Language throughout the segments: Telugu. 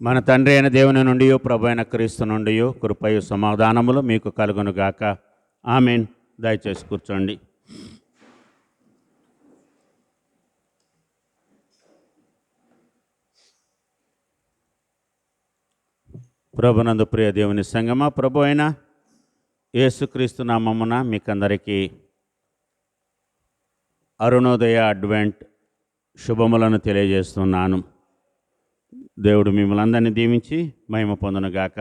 మన తండ్రి అయిన దేవుని నుండి ప్రభు అయిన క్రీస్తు నుండి కృపయు సమాధానములు మీకు కలుగునుగాక. ఆమేన్. దయచేసి కూర్చోండి. ప్రభునందు ప్రియ దేవుని సంగమా, ప్రభు అయిన యేసుక్రీస్తు నామమున మీకందరికీ అరుణోదయ అడ్వెంట్ శుభములను తెలియజేస్తున్నాను. దేవుడు మిమ్మల్ని అందరినీ దీవించి మహిమ పొందునుగాక.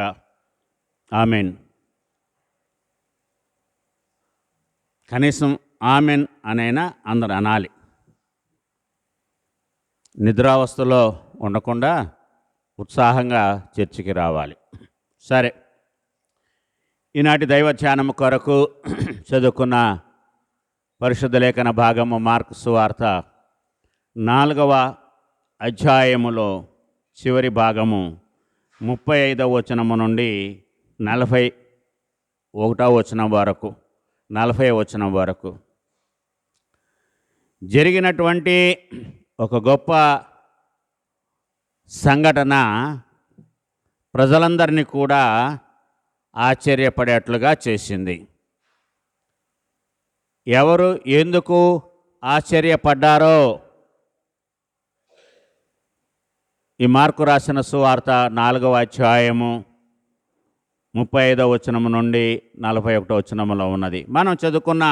ఆమెన్. కనీసం ఆమెన్ అనైనా అందరు అనాలి. నిద్రావస్థలో ఉండకుండా ఉత్సాహంగా చర్చికి రావాలి. సరే, ఈనాటి దైవ ధ్యానము కొరకు చదువుకున్న పరిశుద్ధ లేఖన భాగము మార్కు సువార్త 4వ అధ్యాయములో చివరి భాగము 35వ వచనము నుండి 41వ వచనం వరకు 40వ వచనం వరకు జరిగినటువంటి ఒక గొప్ప సంఘటన ప్రజలందరినీ కూడా ఆశ్చర్యపడేట్లుగా చేసింది. ఎవరు ఎందుకు ఆశ్చర్యపడ్డారో ఈ మార్కు రాసిన సువార్త 4వ అధ్యాయము 35వ వచనము నుండి 41వ వచనములో ఉన్నది. మనం చదువుకున్న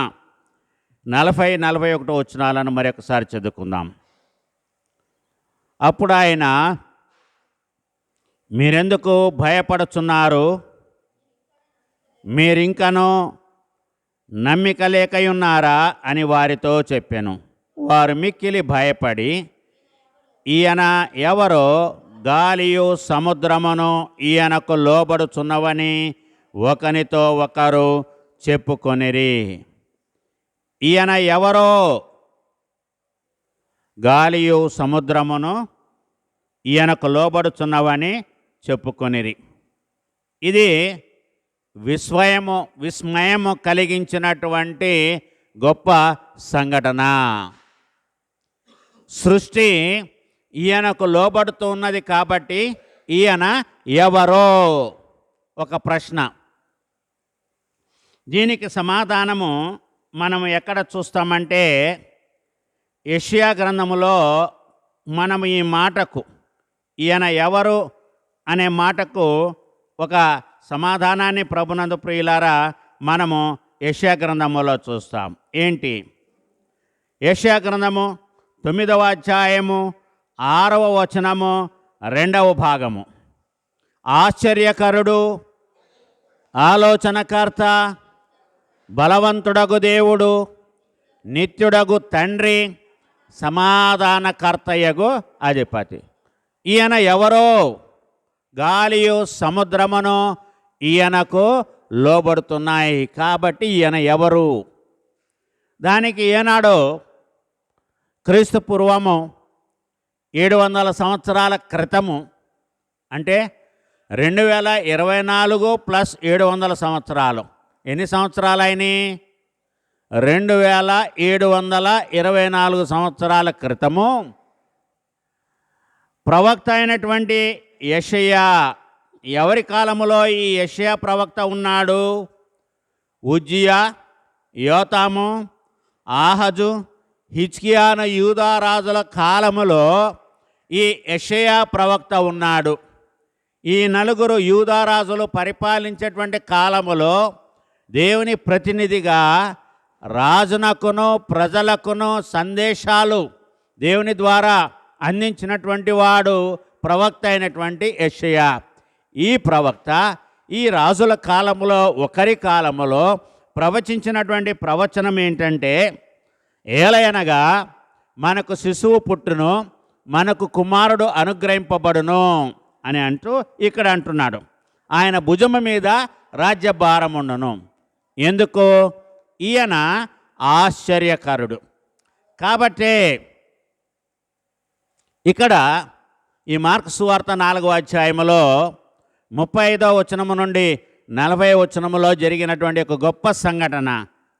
40-41 వచనాలను మరొకసారి చదువుకుందాం. అప్పుడు ఆయన, మీరెందుకు భయపడుచున్నారు? మీరింకనూ నమ్మిక లేకయున్నారా అని వారితో చెప్పెను. వారు మిక్కిలి భయపడి, ఈయన ఎవరో, గాలియు సముద్రమును ఈయనకు లోబడుచున్నవని ఒకనితో ఒకరు చెప్పుకొనిరి. ఈయన ఎవరో, గాలియు సముద్రమును ఈయనకు లోబడుచున్నవని చెప్పుకొనిరి. ఇది విస్మయము కలిగించినటువంటి గొప్ప సంఘటన. సృష్టి ఈయనకు లోబడుతూ ఉన్నది కాబట్టి ఈయన ఎవరో ఒక ప్రశ్న. దీనికి సమాధానము మనం ఎక్కడ చూస్తామంటే యెషయా గ్రంథములో మనం ఈ మాటకు, ఈయన ఎవరు అనే మాటకు ఒక సమాధానాన్ని ప్రభునందు ప్రియులారా మనము యెషయా గ్రంథములో చూస్తాం. ఏంటి? యెషయా గ్రంథము 9వ అధ్యాయము 6వ వచనము 2వ భాగము. ఆశ్చర్యకరుడు, ఆలోచనకర్త, బలవంతుడగు దేవుడు, నిత్యుడగు తండ్రి, సమాధానకర్తయగు అధిపతి. ఈయన ఎవరో, గాలియు సముద్రమును ఈయనకు లోబడుతున్నాయి కాబట్టి ఈయన ఎవరు? దానికి ఏనాడో క్రీస్తు పూర్వము 700 సంవత్సరాల క్రితము, అంటే 2024 ప్లస్ 700 సంవత్సరాలు. ఎన్ని సంవత్సరాలైనాయి? 2724 సంవత్సరాల క్రితము ప్రవక్త అయినటువంటి యెషయా, ఎవరి కాలములో ఈ యెషయా ప్రవక్త ఉన్నాడు? ఉజ్జియా, యోతాము, ఆహజు, హిజ్కియాను యూదా రాజుల కాలములో ఈ యెషయా ప్రవక్త ఉన్నాడు. ఈ నలుగురు యూదా రాజులు పరిపాలించేటువంటి కాలములో దేవుని ప్రతినిధిగా రాజునకును ప్రజలకును సందేశాలు దేవుని ద్వారా అందించినటువంటి వాడు ప్రవక్త అయినటువంటి యెషయా. ఈ ప్రవక్త ఈ రాజుల కాలములో, ఒకరి కాలములో ప్రవచించినటువంటి ప్రవచనం ఏంటంటే, ఏలయనగా మనకు శిశువు పుట్టును, మనకు కుమారుడు అనుగ్రహింపబడును అని అంటూ ఇక్కడ అంటున్నాడు. ఆయన భుజము మీద రాజ్యభారం ఉండును. ఎందుకు? ఈయన ఆశ్చర్యకరుడు. కాబట్టే ఇక్కడ ఈ మార్కు సువార్త 4వ అధ్యాయములో 35వ వచనము నుండి 40వ వచనములో జరిగినటువంటి ఒక గొప్ప సంఘటన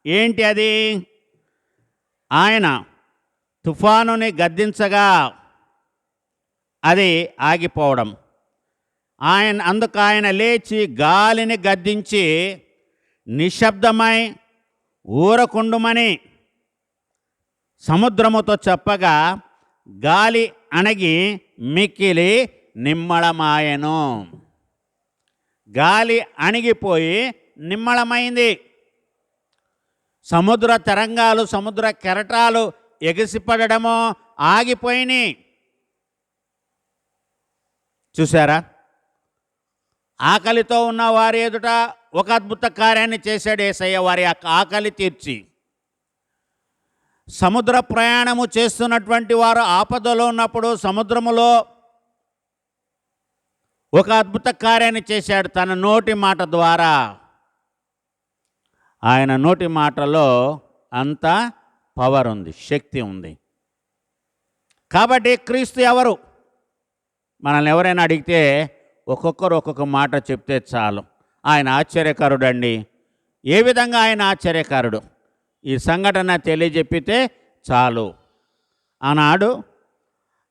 ఏంటి? అది ఆయన తుఫానుని గద్దించగా అది ఆగిపోవడం, అందుకు ఆయన లేచి గాలిని గద్దించి నిశ్శబ్దమై ఊరకుండుమని సముద్రముతో చెప్పగా గాలి అణగి మిక్కిలి నిమ్మళమాయెను. గాలి అణిగిపోయి నిమ్మళమైంది. సముద్ర తరంగాలు, సముద్ర కెరటాలు ఎగిసిపడడమో ఆగిపోయినాయి. చూసారా? ఆకలితో ఉన్న వారి ఎదుట ఒక అద్భుత కార్యాన్ని చేశాడు యేసయ్య. వారి ఆకలి తీర్చి, సముద్ర ప్రయాణము చేస్తున్నటువంటి వారు ఆపదలో ఉన్నప్పుడు సముద్రములో ఒక అద్భుత కార్యాన్ని చేశాడు తన నోటి మాట ద్వారా. ఆయన నోటి మాటలో అంత పవర్ ఉంది, శక్తి ఉంది. కాబట్టి క్రీస్తు ఎవరు? మనల్ని ఎవరైనా అడిగితే ఒక్కొక్కరు ఒక్కొక్క మాట చెప్తే చాలు. ఆయన ఆశ్చర్యకారుడు అండి. ఏ విధంగా ఆయన ఆశ్చర్యకారుడు? ఈ సంఘటన తెలియజెప్పితే చాలు. ఆనాడు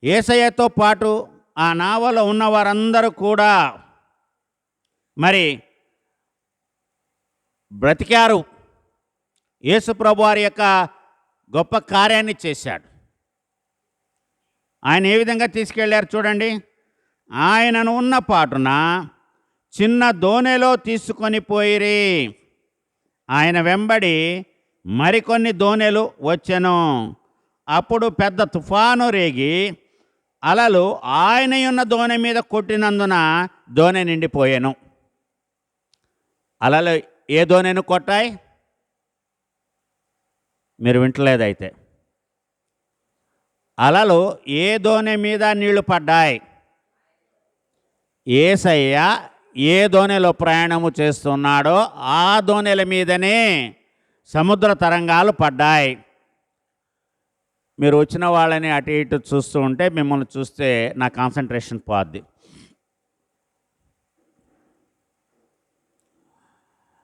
యేసయ్యతో పాటు ఆ నావలో ఉన్న వారందరూ కూడా మరి బ్రతికారు. యేసు ప్రభు వారి యొక్క గొప్ప కార్యాన్ని చేశాడు. ఆయన ఏ విధంగా తీసుకెళ్ళారు చూడండి. ఆయనను ఉన్న పాటున చిన్న దోణిలో తీసుకొని పోయిరి. ఆయన వెంబడి మరికొన్ని దోణెలు వచ్చెను. అప్పుడు పెద్ద తుఫాను రేగి అలలు ఆయన ఉన్న దోణి మీద కొట్టినందున దోణి నిండిపోయాను. అలలు ఏ దోణిని కొట్టాయి? మీరు వింటలేదైతే. అలలు ఏ దోణి మీద నీళ్లు పడ్డాయి? యేసయ్య ఏ దోణిలో ప్రయాణము చేస్తున్నాడో ఆ దోణిల మీదనే సముద్ర తరంగాలు పడ్డాయి. మీరు వచ్చిన వాళ్ళని అటు ఇటు చూస్తూ ఉంటే, మిమ్మల్ని చూస్తే నా కాన్సన్ట్రేషన్ పోద్ది.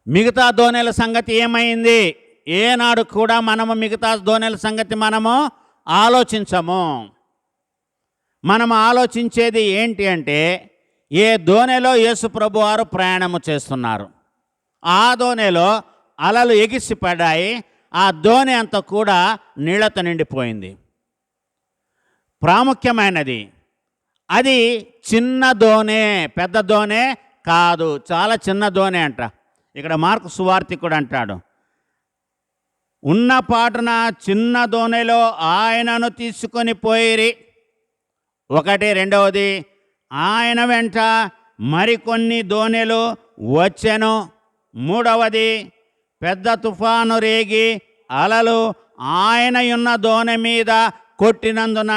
మిగతా దోణిల సంగతి ఏమైంది? ఏనాడు కూడా మనము మిగతా దోణిల సంగతి మనము ఆలోచించము. మనము ఆలోచించేది ఏంటి అంటే, ఏ దోణిలో యేసు ప్రభు వారు ప్రయాణము చేస్తున్నారు, ఆ దోణిలో అలలు ఎగిసిపడ్డాయి. ఆ దోణి అంతా కూడా నీళ్లతో నిండిపోయింది. ప్రాముఖ్యమైనది అది చిన్న దోణి, పెద్ద దోణి కాదు, చాలా చిన్న దోణి అంట. ఇక్కడ మార్కు సువార్తికుడు అంటాడు, ఉన్న పాటున చిన్న దోణిలో ఆయనను తీసుకొని పోయిరి. ఒకటి. రెండవది, ఆయన వెంట మరికొన్ని దోణెలు వచ్చెను. మూడవది, పెద్ద తుఫాను రేగి అలలు ఆయన ఉన్న దోణి మీద కొట్టినందున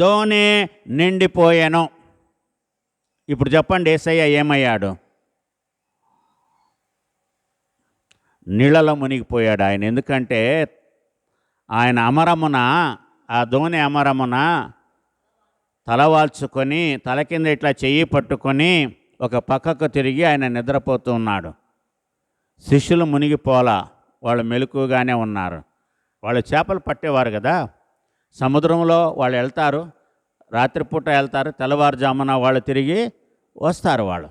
దోణి నిండిపోయాను. ఇప్పుడు చెప్పండి, యేసయ్య ఏమయ్యాడు? నీళ్ళలో మునిగిపోయాడు ఆయన. ఎందుకంటే ఆయన అమరమున, ఆ దోణి అమరమున తలవాల్చుకొని తల కింద ఇట్లా చెయ్యి పట్టుకొని ఒక పక్కకు తిరిగి ఆయన నిద్రపోతూ ఉన్నాడు. శిష్యులు మునిగిపోలా, వాళ్ళు మెలకుగానే ఉన్నారు. వాళ్ళు చేపలు పట్టేవారు కదా, సముద్రంలో వాళ్ళు వెళ్తారు, రాత్రిపూట వెళ్తారు, తెల్లవారుజామున వాళ్ళు తిరిగి వస్తారు. వాళ్ళు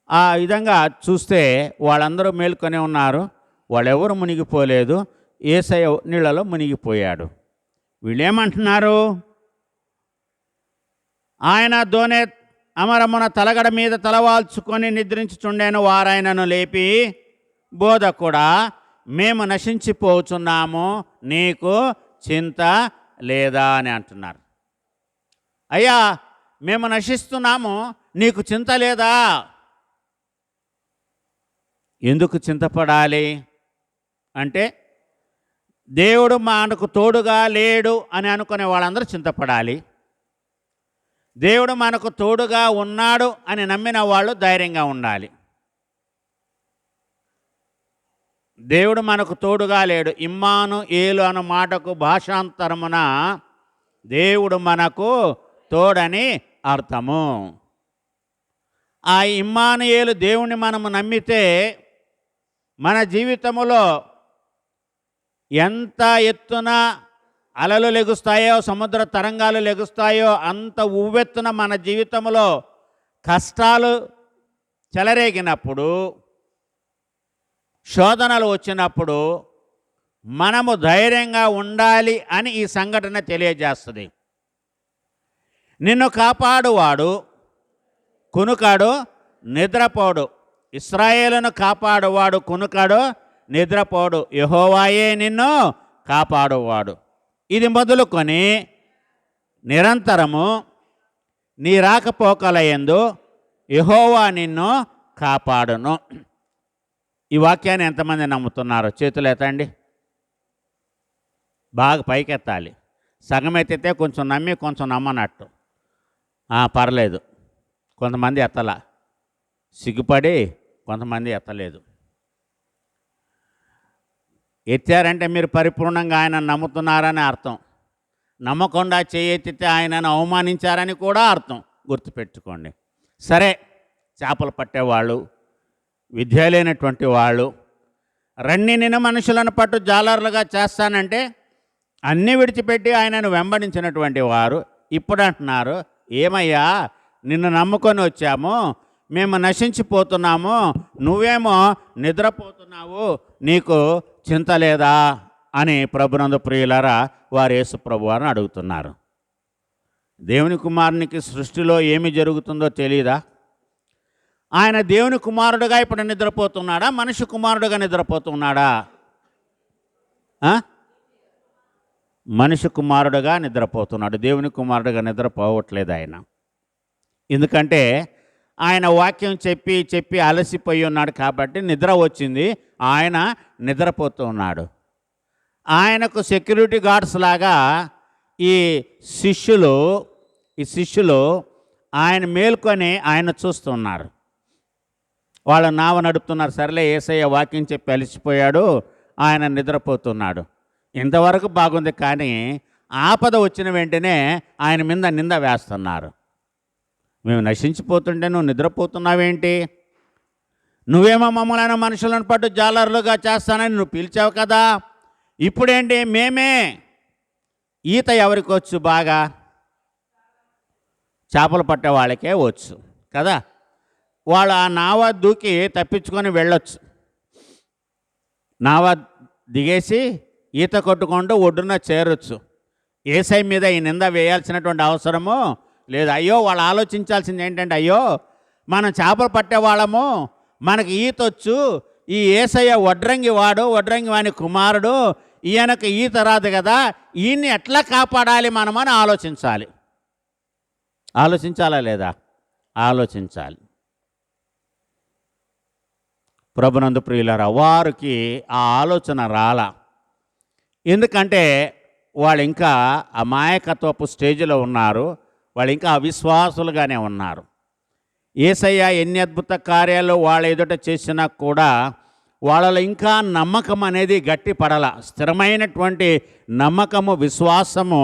ఆ విధంగా చూస్తే వాళ్ళందరూ మేల్కొనే ఉన్నారు. వాళ్ళెవరు మునిగిపోలేదు. యేసయ్య నీళ్ళలో మునిగిపోయాడు. వీళ్ళేమంటున్నారు? ఆయన దోణి అమరమున తలగడ మీద తలవాల్చుకొని నిద్రించుచుండెను. వారాయనను లేపి, బోధకుడా, మేము నశించిపోతున్నాము, నీకు చింత లేదా అని అంటున్నారు. అయ్యా, మేము నశిస్తున్నాము, నీకు చింత లేదా? ఎందుకు చింతపడాలి అంటే, దేవుడు మనకు తోడుగా లేడు అని అనుకునే వాళ్ళందరూ చింతపడాలి. దేవుడు మనకు తోడుగా ఉన్నాడు అని నమ్మిన వాళ్ళు ధైర్యంగా ఉండాలి. దేవుడు మనకు తోడుగా లేడు. ఇమ్మానుయేలు అన్న మాటకు భాషాంతరమున దేవుడు మనకు తోడని అర్థము. ఆ ఇమ్మానుయేలు దేవుని మనము నమ్మితే మన జీవితములో ఎంత ఎత్తున అలలు లెగుస్తాయో, సముద్ర తరంగాలు లెగుస్తాయో, అంత ఉవ్వెత్తున మన జీవితంలో కష్టాలు చెలరేగినప్పుడు, శోధనలు వచ్చినప్పుడు మనము ధైర్యంగా ఉండాలి అని ఈ సంఘటన తెలియజేస్తుంది. నిన్ను కాపాడువాడు కునుకాడు నిద్రపోడు. ఇశ్రాయేలును కాపాడువాడు కునుకాడు నిద్రపోడు. యెహోవాయే నిన్ను కాపాడువాడు. ఇది మొదలుకొని నిరంతరము నీ రాకపోకలయందు యెహోవా నిన్ను కాపాడును. ఈ వాక్యాన్ని ఎంతమంది నమ్ముతున్నారో చేతులు ఎత్తండి. బాగా పైకెత్తాలి. సగం ఎత్తితే కొంచెం నమ్మి కొంచెం నమ్మనట్టు. పర్లేదు. కొంతమంది ఎత్తలా, సిగ్గుపడి కొంతమంది ఎత్తలేదు. ఎత్తారంటే మీరు పరిపూర్ణంగా ఆయన నమ్ముతున్నారని అర్థం. నమ్మకుండా చేయెత్తితే ఆయనను అవమానించారని కూడా అర్థం. గుర్తుపెట్టుకోండి. సరే, చేపలు పట్టేవాళ్ళు, విద్య లేనటువంటి వాళ్ళు, రండి నేను మనుషులను పట్టు జాలర్లుగా చేస్తానంటే అన్నీ విడిచిపెట్టి ఆయనను వెంబడించినటువంటి వారు ఇప్పుడు అంటున్నారు, ఏమయ్యా నిన్ను నమ్ముకొని వచ్చాము, మేము నశించిపోతున్నాము, నువ్వేమో నిద్రపోతున్నావు, నీకు చింత లేదా అని ప్రభునందు ప్రియులారా వారు యేసు ప్రభువారిని అడుగుతున్నారు. దేవుని కుమారునికి సృష్టిలో ఏమి జరుగుతుందో తెలియదా? ఆయన దేవుని కుమారుడుగా ఇప్పుడు నిద్రపోతున్నాడా, మనిషి కుమారుడుగా నిద్రపోతున్నాడా? మనిషి కుమారుడుగా నిద్రపోతున్నాడు. దేవుని కుమారుడుగా నిద్రపోవట్లేదు ఆయన. ఎందుకంటే ఆయన వాక్యం చెప్పి చెప్పి అలసిపోయి ఉన్నాడు కాబట్టి నిద్ర వచ్చింది. ఆయన నిద్రపోతూ ఉన్నాడు. ఆయనకు సెక్యూరిటీ గార్డ్స్ లాగా ఈ శిష్యులు ఆయన మేల్కొని ఆయన చూస్తున్నారు. వాళ్ళు నావ నడుపుతున్నారు. సరేలే, యేసయ్య వాక్యం చెప్పి అలసిపోయాడు, ఆయన నిద్రపోతున్నాడు. ఇంతవరకు బాగుంది. కానీ ఆపద వచ్చిన వెంటనే ఆయన మీద నింద వేస్తున్నారు. మేము నశించిపోతుంటే నువ్వు నిద్రపోతున్నావేంటి? నువ్వేమో మమ్మల్ని మనుషులను పట్టు జాలర్లుగా చేస్తానని నువ్వు పిలిచావు కదా, ఇప్పుడేంటి? మేమే. ఈత ఎవరికి వచ్చు? బాగా చేపలు పట్టే వాళ్ళకే వచ్చు కదా. వాళ్ళు ఆ నావ దూకి తప్పించుకొని వెళ్ళొచ్చు. నావ దిగేసి ఈత కొట్టుకుంటూ ఒడ్డున చేరొచ్చు. యేసయ్య మీద ఈ నింద వేయాల్సినటువంటి అవసరము లేదు. అయ్యో, వాళ్ళు ఆలోచించాల్సింది ఏంటంటే, అయ్యో మనం చేపలు పట్టేవాళ్ళము, మనకి ఈతొచ్చు, ఈ యేసయ్య వడ్రంగి వాని కుమారుడు, ఈయనకు ఈత రాదు కదా, ఈయన్ని ఎట్లా కాపాడాలి మనమని ఆలోచించాలి. ఆలోచించాలా లేదా? ఆలోచించాలి. ప్రభునందు ప్రియులారా, వారికి ఆ ఆలోచన రాలా. ఎందుకంటే వాళ్ళు ఇంకా అమాయకత్వపు స్టేజ్లో ఉన్నారు. వాళ్ళు ఇంకా అవిశ్వాసులుగానే ఉన్నారు. యేసయ్య ఎన్ని అద్భుత కార్యాలు వాళ్ళ ఎదుట చేసినా కూడా వాళ్ళలో ఇంకా నమ్మకం అనేది గట్టిపడల. స్థిరమైనటువంటి నమ్మకము, విశ్వాసము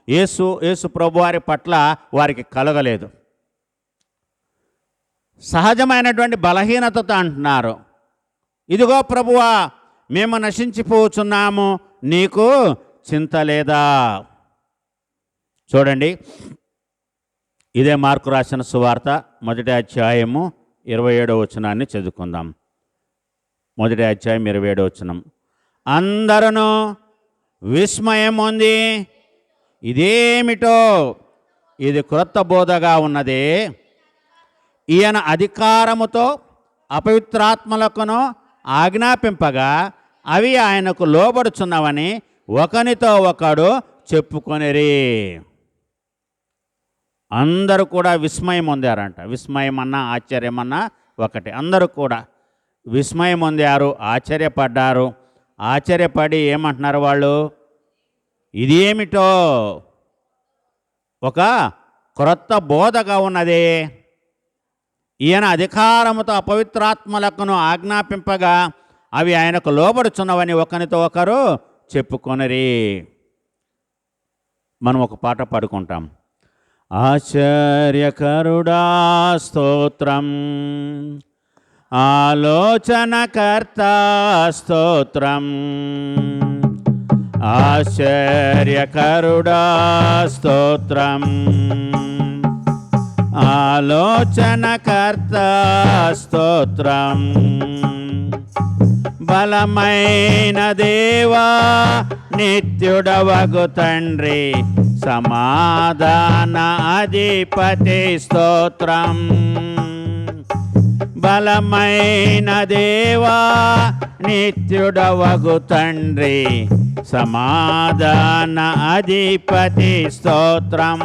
యేసు ప్రభువారి పట్ల వారికి కలగలేదు. సహజమైనటువంటి బలహీనతతో అంటున్నారు, ఇదిగో ప్రభువా, మేము నశించిపోతున్నాము, నీకు చింత లేదా? చూడండి, ఇదే మార్కు రాసిన సువార్త 1వ అధ్యాయము 27వ వచనాన్ని చదువుకుందాం. 1వ అధ్యాయం 27వ వచనం. అందరూ విస్మయం ఉంది, ఇదేమిటో, ఇది క్రొత్త బోధగా ఉన్నదే, ఈయన అధికారముతో అపవిత్రాత్మలకును ఆజ్ఞాపింపగా అవి ఆయనకు లోబడుచున్నవని ఒకనితో ఒకడు చెప్పుకొనిరి. అందరూ కూడా విస్మయం పొందారంట. విస్మయం అన్నా ఆశ్చర్యమన్నా ఒకటి. అందరూ కూడా విస్మయం పొందారు, ఆశ్చర్యపడ్డారు. ఆశ్చర్యపడి ఏమంటున్నారు వాళ్ళు? ఇది ఏమిటో, ఒక క్రొత్త బోధగా ఉన్నదే, ఈయన అధికారముతో అపవిత్రాత్మలకును ఆజ్ఞాపింపగా అవి ఆయనకు లోబడుచున్నవని ఒకరితో ఒకరు చెప్పుకొనిరి. మనం ఒక పాట పాడుకుంటాం. ఆశ్చర్యకరుడా స్తోత్రం, ఆలోచనకర్త స్తోత్రం, ఆశ్చర్యకరుడా స్తోత్రం, ఆలోచనకర్త స్తోత్రం. బలమైన దేవా నిత్యుడవగు తండ్రి సమాధాన అధిపతి స్తోత్రం. బలమైన దేవా నిత్యుడవగు తండ్రి సమాధాన అధిపతి స్తోత్రం.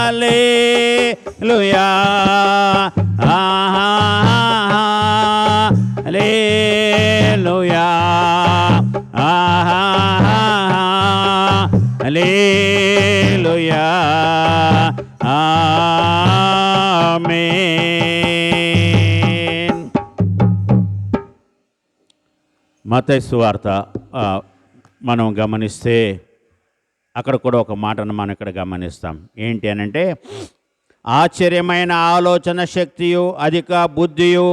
హల్లెలూయా హల్లెలూయా హల్లెలూయా ఆమేన్. మత్తయి సువార్త మనం గమనిస్తే అక్కడ కూడా ఒక మాటను మనం ఇక్కడ గమనిస్తాం. ఏంటి అనంటే, ఆశ్చర్యమైన ఆలోచన శక్తియు అధిక బుద్ధియు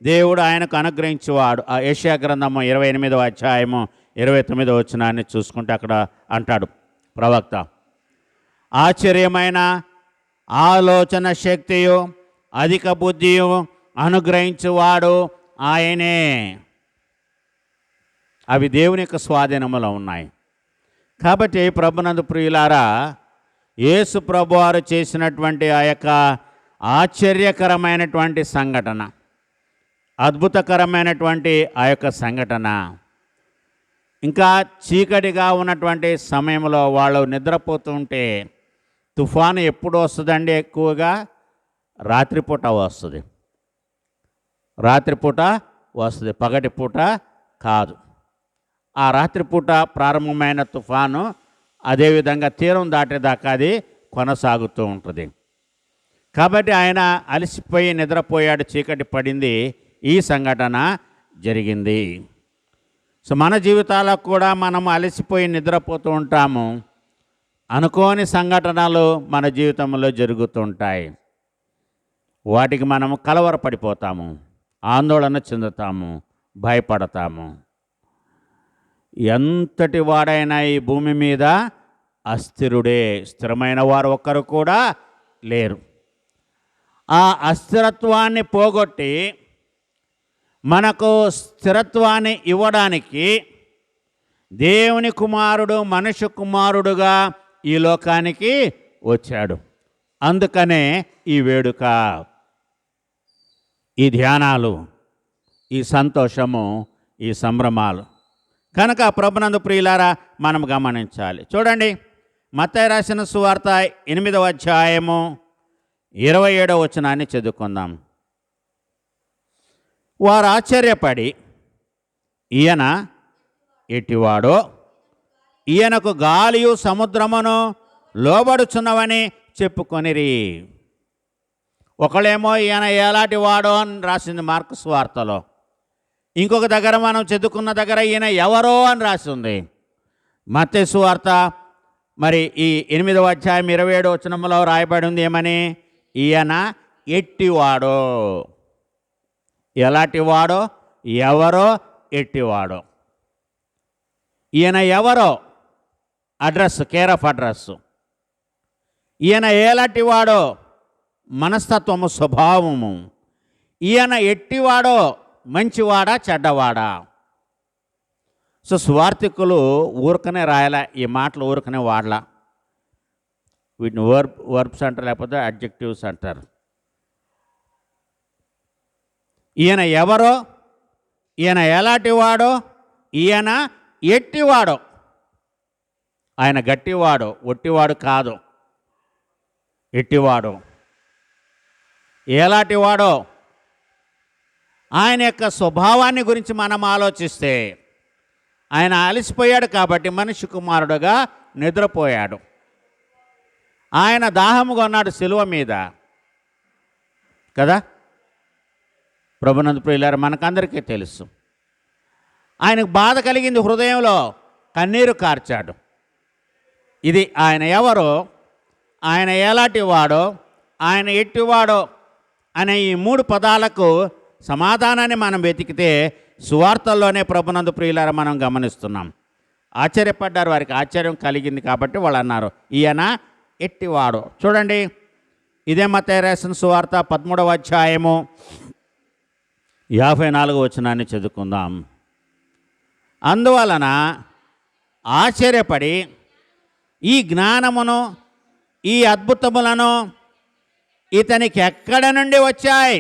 దేవుడు ఆయనకు అనుగ్రహించేవాడు. ఆ యెషయా గ్రంథము 28వ అధ్యాయము 29వ వచనాన్ని చూసుకుంటే అక్కడ అంటాడు ప్రవక్త, ఆశ్చర్యమైన ఆలోచన శక్తియు అధిక బుద్ధియు అనుగ్రహించువాడు ఆయనే. అవి దేవుని యొక్క స్వాధీనములో ఉన్నాయి. కాబట్టి ప్రభునందు ప్రియులారా, యేసు ప్రభువారు చేసినటువంటి ఆ యొక్క ఆశ్చర్యకరమైనటువంటి సంఘటన, అద్భుతకరమైనటువంటి ఆ యొక్క సంఘటన, ఇంకా చీకటిగా ఉన్నటువంటి సమయంలో వాళ్ళు నిద్రపోతుంటే, తుఫాను ఎప్పుడు వస్తుందండి? ఎక్కువగా రాత్రిపూట వస్తుంది. రాత్రిపూట వస్తుంది, పగటిపూట కాదు. ఆ రాత్రిపూట ప్రారంభమైన తుఫాను అదేవిధంగా తీరం దాటేదాకా అది కొనసాగుతూ ఉంటుంది. కాబట్టి ఆయన అలసిపోయి నిద్రపోయాడు, చీకటి పడింది, ఈ సంఘటన జరిగింది. సో మన జీవితాలకు కూడా మనం అలసిపోయి నిద్రపోతూ ఉంటాము. అనుకోని సంఘటనలు మన జీవితంలో జరుగుతుంటాయి. వాటికి మనము కలవరపడిపోతాము, ఆందోళన చెందుతాము, భయపడతాము. ఎంతటి వాడైనా ఈ భూమి మీద అస్థిరుడే, స్థిరమైన వారు ఒక్కరు కూడా లేరు. ఆ అస్థిరత్వాన్ని పోగొట్టి మనకు స్థిరత్వాన్ని ఇవ్వడానికి దేవుని కుమారుడు మనుష్య కుమారుడుగా ఈ లోకానికి వచ్చాడు. అందుకనే ఈ వేడుక, ఈ ధ్యానాలు, ఈ సంతోషము, ఈ సంభ్రమాలు. కనుక ప్రభునందు ప్రియులారా మనం గమనించాలి. చూడండి, మత్తయి రాసిన సువార్త 8వ అధ్యాయము 27వ వచనాన్ని చదువుకుందాం. వారు ఆశ్చర్యపడి, ఈయన ఎట్టివాడో, ఈయనకు గాలియు సముద్రమును లోబడుచున్నవని చెప్పుకొనిరి. ఒకళ్ళేమో ఈయన ఎలాంటి వాడో అని రాసింది మార్కు సువార్తలో. ఇంకొక దగ్గర మనం చదువుకున్న దగ్గర ఈయన ఎవరో అని రాసి ఉంది. మత్తయి సువార్త మరి ఈ 8వ అధ్యాయం 27వ వచనంలో రాయబడి ఉంది ఏమని? ఈయన ఎట్టివాడో. ఎలాంటివాడో, ఎవరో, ఎట్టివాడో. ఈయన ఎవరో అడ్రస్, కేర్ ఆఫ్ అడ్రస్. ఈయన ఎలాంటివాడో, మనస్తత్వము, స్వభావము. ఈయన ఎట్టివాడో, మంచివాడా చెడ్డవాడా? సో సువార్థికులు ఊరకనే రాయాలా, ఈ మాటలు ఊరకనే వాడలా. వీటిని వర్బ్స్ అంటారు, లేకపోతే అడ్జెక్టివ్స్ అంటారు. ఈయన ఎవరో, ఈయన ఎలాంటివాడో, ఈయన ఎట్టివాడో. ఆయన గట్టివాడు, ఒట్టివాడు కాదు, ఎట్టివాడు. ఎలాంటివాడో, ఆయన యొక్క స్వభావాన్ని గురించి మనం ఆలోచిస్తే, ఆయన అలసిపోయాడు కాబట్టి మనిషి కుమారుడుగా నిద్రపోయాడు. ఆయన దాహముగా ఉన్నాడు సిలువ మీద కదా. ప్రభునందు ప్రియులారా, మనకందరికీ తెలుసు. ఆయనకు బాధ కలిగింది, హృదయంలో కన్నీరు కార్చాడు. ఇది ఆయన ఎవరో, ఆయన ఎలాంటి వాడో, ఆయన ఎట్టివాడో అనే ఈ 3 పదాలకు సమాధానాన్ని మనం వెతికితే సువార్తల్లోనే ప్రభునందు ప్రియులారా మనం గమనిస్తున్నాం. ఆశ్చర్యపడ్డారు, వారికి ఆశ్చర్యం కలిగింది కాబట్టి వాళ్ళు అన్నారు, ఈయన ఎట్టివాడు. చూడండి, ఇదే మత్తయి రాసిన సువార్త 13వ అధ్యాయము 54వ వచనాన్ని చదువుకుందాం. అందువలన ఆశ్చర్యపడి ఈ జ్ఞానమును ఈ అద్భుతములను ఇతనికి ఎక్కడ నుండి వచ్చాయి?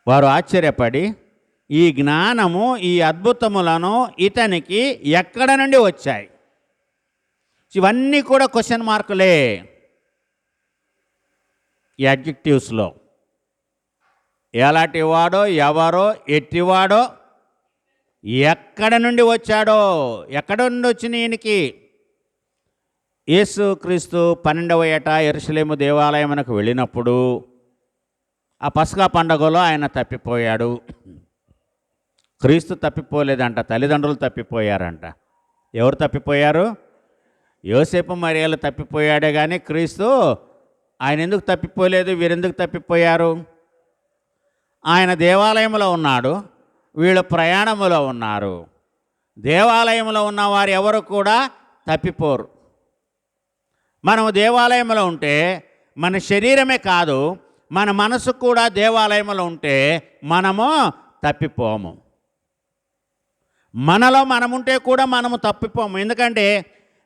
వారు ఆశ్చర్యపడి ఈ జ్ఞానము ఈ అద్భుతములను ఇతనికి ఎక్కడ నుండి వచ్చాయి? ఇవన్నీ కూడా క్వశ్చన్ మార్కులే ఈ అడ్జెక్టివ్స్లో. ఎలాంటి వాడో, ఎవరో, ఎట్టివాడో, ఎక్కడ నుండి వచ్చాడో, ఎక్కడ నుండి వచ్చిన ఈయనకి? యేసుక్రీస్తు 12వ ఏట యెరూషలేము దేవాలయమునకు వెళ్ళినప్పుడు ఆ పస్కా పండుగలో ఆయన తప్పిపోయాడు. క్రీస్తు తప్పిపోలేదంట, తల్లిదండ్రులు తప్పిపోయారంట. ఎవరు తప్పిపోయారు? యోసేపు మరియలు తప్పిపోయాడే కానీ క్రీస్తు ఆయన ఎందుకు తప్పిపోలేదు? వీరెందుకు తప్పిపోయారు? ఆయన దేవాలయంలో ఉన్నాడు, వీళ్ళు ప్రయాణములో ఉన్నారు. దేవాలయంలో ఉన్న వారు ఎవరు కూడా తప్పిపోరు. మనం దేవాలయంలో ఉంటే మన శరీరమే కాదు, మన మనసు కూడా దేవాలయంలో ఉంటే మనము తప్పిపోము. మనలో మనముంటే కూడా మనము తప్పిపోము. ఎందుకంటే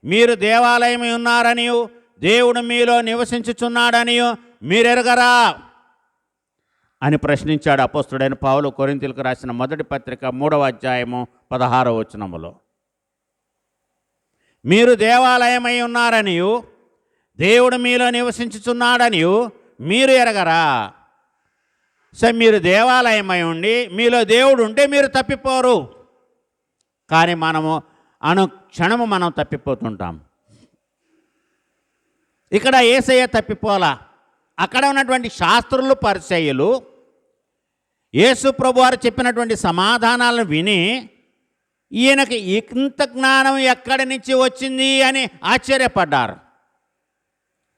మీరు దేవాలయం ఉన్నారనియు దేవుడు మీలో నివసించుచున్నాడనియు మీరెరగరా అని ప్రశ్నించాడు అపోస్తుడైన పౌలు కొరింథీయులకు రాసిన మొదటి పత్రిక 3వ అధ్యాయము 16వ వచనములో. మీరు దేవాలయమై ఉన్నారనియు దేవుడు మీలో నివసించుచున్నాడనియు మీరు ఎరగరా? సో మీరు దేవాలయమై ఉండి మీలో దేవుడు ఉంటే మీరు తప్పిపోరు. కానీ మనము అనుక్షణము మనం తప్పిపోతుంటాం. ఇక్కడ యేసయ్య తప్పిపోలా. అక్కడ ఉన్నటువంటి శాస్త్రులు, పరిసయ్యులు యేసు ప్రభువారు చెప్పినటువంటి సమాధానాలను విని ఈయనకి ఇంత జ్ఞానం ఎక్కడి నుంచి వచ్చింది అని ఆశ్చర్యపడ్డారు.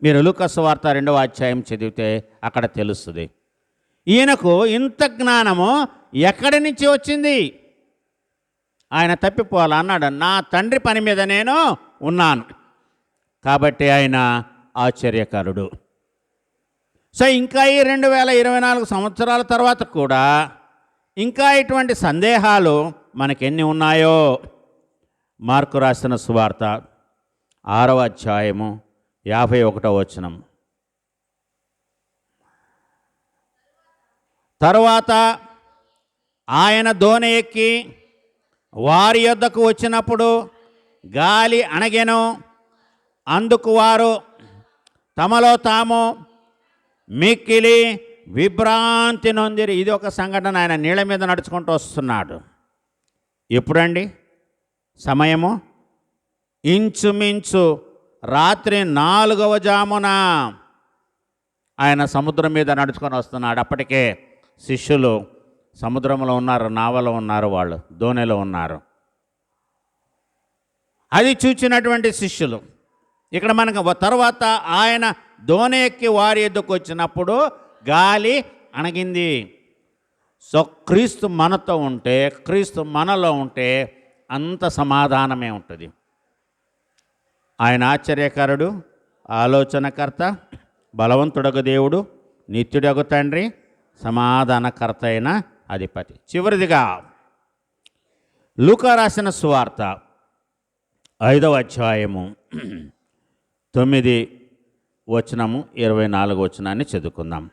మీరు లూకా సువార్త 2వ అధ్యాయం చదివితే అక్కడ తెలుస్తుంది. ఈయనకు ఇంత జ్ఞానము ఎక్కడి నుంచి వచ్చింది? ఆయన తప్పిపోవాలన్నాడు. నా తండ్రి పని మీద నేను ఉన్నాను కాబట్టి ఆయన ఆశ్చర్యకరుడు. సో ఇంకా ఈ 2024 సంవత్సరాల తర్వాత కూడా ఇంకా ఇటువంటి సందేహాలు మనకెన్ని ఉన్నాయో మార్కు రాసిన సువార్త 6వ అధ్యాయము 51వ వచనం. తరువాత ఆయన దోణి ఎక్కి వారి యొద్దకు వచ్చినప్పుడు గాలి అణగెను. అందుకు వారు తమలో తాము మిక్కిలి విభ్రాంతి నొందిరి. ఇది ఒక సంఘటన. ఆయన నీళ్ళ మీద నడుచుకుంటూ వస్తున్నాడు. ఎప్పుడండి? సమయము ఇంచుమించు రాత్రి 4వ జామున ఆయన సముద్రం మీద నడుచుకొని వస్తున్నాడు. అప్పటికే శిష్యులు సముద్రంలో ఉన్నారు, నావలో ఉన్నారు, వాళ్ళు దోణిలో ఉన్నారు. అది చూచినటువంటి శిష్యులు ఇక్కడ మనకు తర్వాత ఆయన దోణి ఎక్కి వారి ఎద్దుకు వచ్చినప్పుడు గాలి అణగింది. సో క్రీస్తు మనతో ఉంటే, క్రీస్తు మనలో ఉంటే అంత సమాధానమే ఉంటుంది. ఆయన ఆశ్చర్యకరుడు, ఆలోచనకర్త, బలవంతుడగు దేవుడు, నిత్యుడగు తండ్రి, సమాధానకర్త అయిన అధిపతి. చివరిదిగా లూకా రాసిన సువార్త 5వ అధ్యాయము 9 వచనము 24 వచనాన్ని చదువుకుందాం.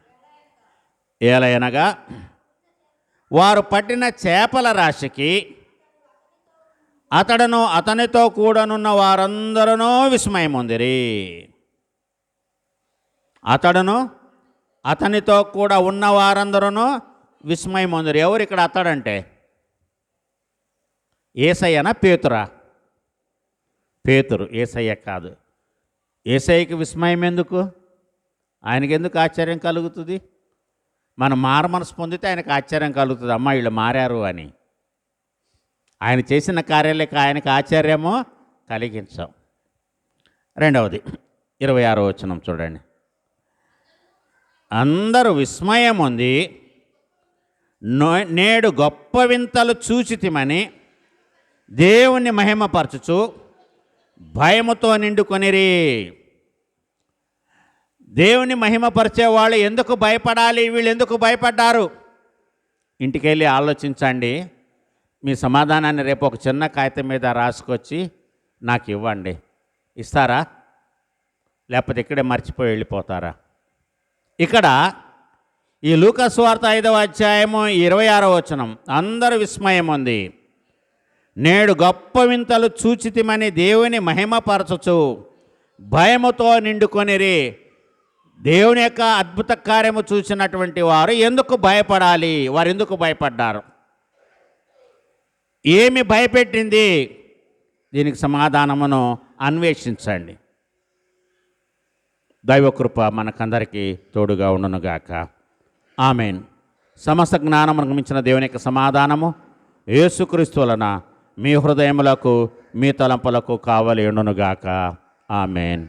ఏలయనగా వారు పట్టిన చేపల రాశికి అతడును అతనితో కూడనున్న వారందరూ విస్మయమొందిరి. అతడును అతనితో కూడా ఉన్న వారందరూ విస్మయమొందిరి. ఎవరు ఇక్కడ అతడంటే? యేసయ్యనా పేతురా? పేతురు, యేసయ్య కాదు. యేసయ్యకి విస్మయం ఎందుకు? ఆయనకెందుకు ఆశ్చర్యం కలుగుతుంది? మనం మారమనసు పొందితే ఆయనకు ఆశ్చర్యం కలుగుతుంది. అమ్మ వీళ్ళు మారారు అని. ఆయన చేసిన కార్యాలకి ఆయనకు ఆశ్చర్యమో కలిగించాం. రెండవది 26వ వచనం చూడండి. అందరూ విస్మయం ఉంది, నేడు గొప్ప వింతలు చూచితిమని దేవుణ్ణి మహిమపరచుచు భయముతో నిండుకొనిరి. దేవుని మహిమపరిచే వాళ్ళు ఎందుకు భయపడాలి? వీళ్ళు ఎందుకు భయపడ్డారు? ఇంటికెళ్ళి ఆలోచించండి. మీ సమాధానాన్ని రేపు ఒక చిన్న కాగితం మీద రాసుకొచ్చి నాకు ఇవ్వండి. ఇస్తారా? లేకపోతే ఇక్కడే మర్చిపోయి వెళ్ళిపోతారా? ఇక్కడ ఈ లూకా సువార్త 5వ అధ్యాయము 26వ వచనం అందరూ విస్మయం ఉంది. నేడు గొప్ప వింతలు చూచితిమని దేవుని మహిమపరచుచు భయముతో నిండుకొనిరి. దేవుని యొక్క అద్భుత కార్యము చూసినటువంటి వారు ఎందుకు భయపడాలి? వారు ఎందుకు భయపడ్డారు? ఏమి భయపెట్టింది? దీనికి సమాధానమును అన్వేషించండి. దైవకృప మనకందరికీ తోడుగా ఉండునుగాక. ఆమేన్. సమస్త జ్ఞానమునకు మించిన దేవుని యొక్క సమాధానము యేసుక్రీస్తు వలన మీ హృదయములకు మీ తలంపులకు కావలి ఉండునుగాక. ఆమేన్.